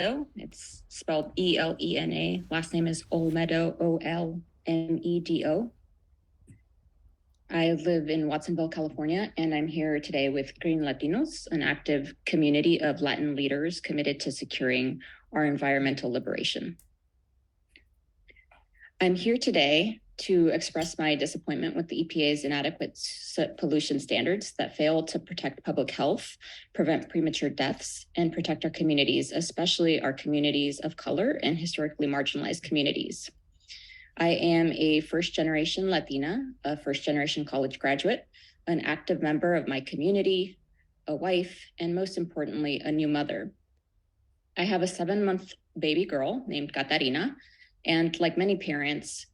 It's spelled E-L-E-N-A. Last name is Olmedo, O-L-M-E-D-O. I live in Watsonville, California, and I'm here today with GreenLatinos, an active community of Latin leaders committed to securing our environmental liberation. I'm here today to express my disappointment with the EPA's inadequate pollution standards that fail to protect public health, prevent premature deaths, and protect our communities, especially our communities of color and historically marginalized communities. I am a first-generation Latina, a first-generation college graduate, an active member of my community, a wife, and most importantly, a new mother. I have a 7-month baby girl named Catarina, and like many parents,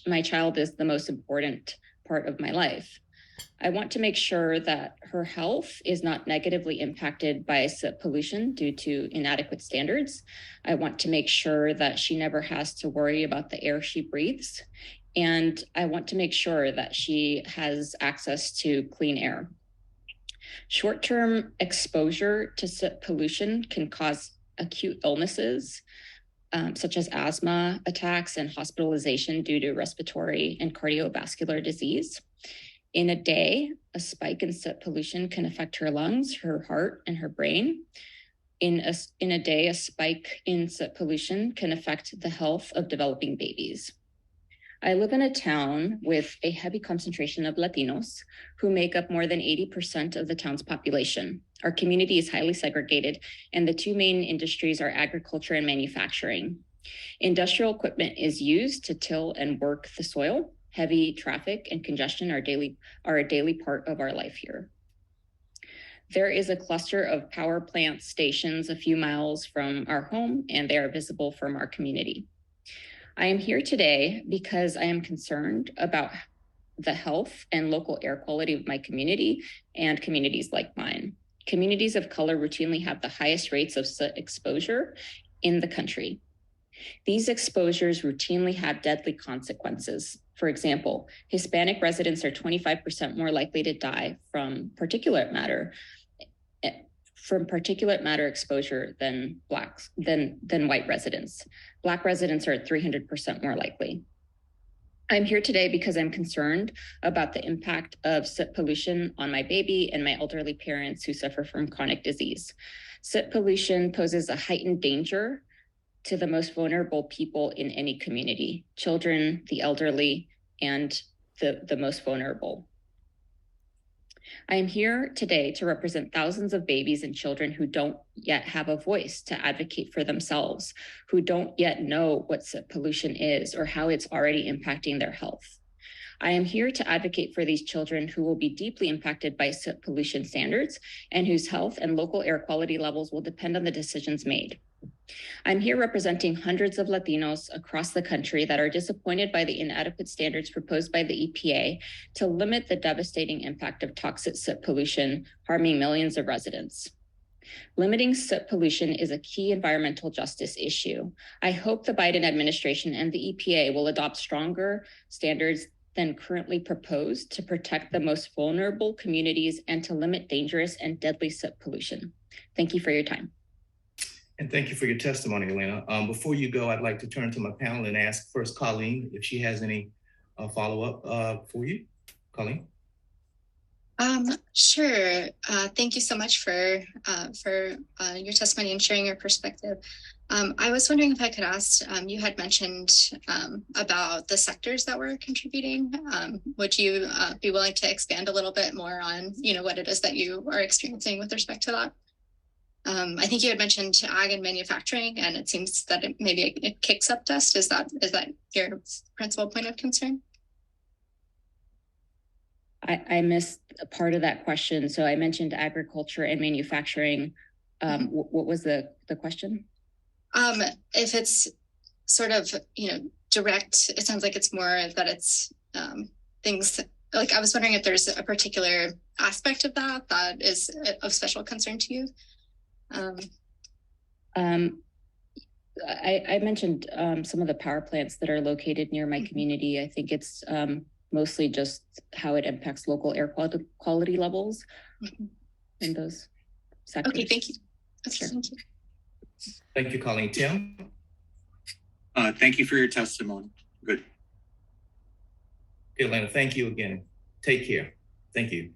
my child is the most important part of my life. I want to make sure that her health is not negatively impacted by soot pollution due to inadequate standards. I want to make sure that she never has to worry about the air she breathes. And I want to make sure that she has access to clean air. Short-term exposure to soot pollution can cause acute illnesses, such as asthma attacks and hospitalization due to respiratory and cardiovascular disease. In a day, a spike in soot pollution can affect her lungs, her heart, and her brain. In a day, a spike in soot pollution can affect the health of developing babies. I live in a town with a heavy concentration of Latinos who make up more than 80% of the town's population. Our community is highly segregated, and the two main industries are agriculture and manufacturing. Industrial equipment is used to till and work the soil. Heavy traffic and congestion are a daily part of our life here. There is a cluster of power plant stations a few miles from our home, and they are visible from our community. I am here today because I am concerned about the health and local air quality of my community and communities like mine. Communities of color routinely have the highest rates of soot exposure in the country. These exposures routinely have deadly consequences. For example, Hispanic residents are 25% more likely to die from particulate matter exposure than white residents. Black residents are 300% more likely. I'm here today because I'm concerned about the impact of soot pollution on my baby and my elderly parents who suffer from chronic disease. Soot pollution poses a heightened danger to the most vulnerable people in any community: children, the elderly, and the most vulnerable. I am here today to represent thousands of babies and children who don't yet have a voice to advocate for themselves, who don't yet know what soot pollution is or how it's already impacting their health. I am here to advocate for these children who will be deeply impacted by soot pollution standards and whose health and local air quality levels will depend on the decisions made. I'm here representing hundreds of Latinos across the country that are disappointed by the inadequate standards proposed by the EPA to limit the devastating impact of toxic soot pollution, harming millions of residents. Limiting soot pollution is a key environmental justice issue. I hope the Biden administration and the EPA will adopt stronger standards than currently proposed to protect the most vulnerable communities and to limit dangerous and deadly soot pollution. Thank you for your time. And thank you for your testimony, Elena. Before you go, I'd like to turn to my panel and ask first Colleen if she has any follow-up for you. Colleen? Sure. Thank you so much for your testimony and sharing your perspective. I was wondering if I could ask, you had mentioned about the sectors that were contributing. Would you be willing to expand a little bit more on, what it is that you are experiencing with respect to that? I think you had mentioned ag and manufacturing, and it seems that maybe it kicks up dust. Is that your principal point of concern? I missed a part of that question. So I mentioned agriculture and manufacturing. What was the question? If it's sort of, direct, it sounds like it's more that it's things like, I was wondering if there's a particular aspect of that is of special concern to you. I mentioned some of the power plants that are located near my community. I think it's mostly just how it impacts local air quality levels in those sectors. Okay, thank you. Sure. Thank you. Thank you, Colleen. Tim? Thank you for your testimony. Good. Okay, Elena, thank you again. Take care. Thank you.